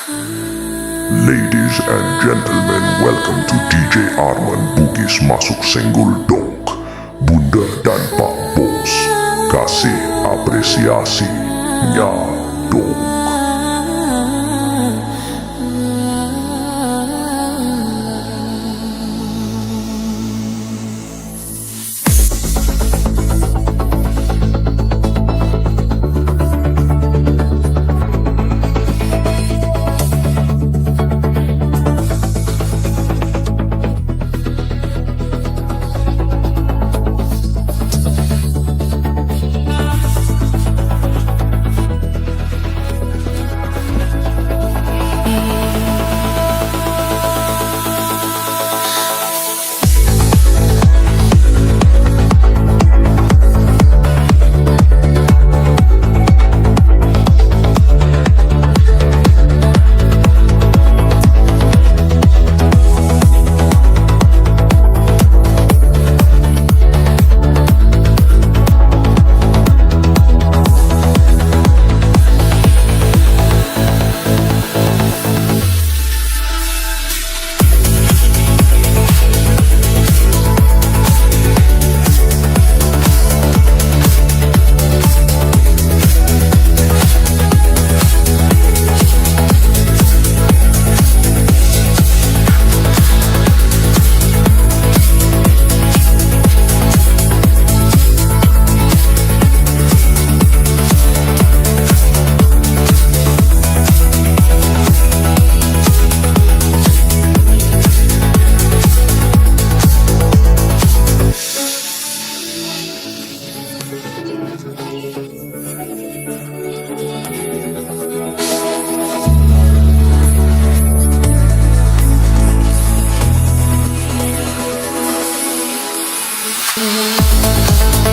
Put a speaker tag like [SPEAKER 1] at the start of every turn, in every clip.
[SPEAKER 1] Ladies and gentlemen, welcome to DJ Arman Bugis Masuk Senggol Dong. Bunda dan Pak Bos, kasih apresiasinya dong.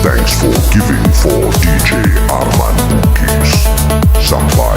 [SPEAKER 1] Thanks for giving for DJ Arman Bugis. Sampai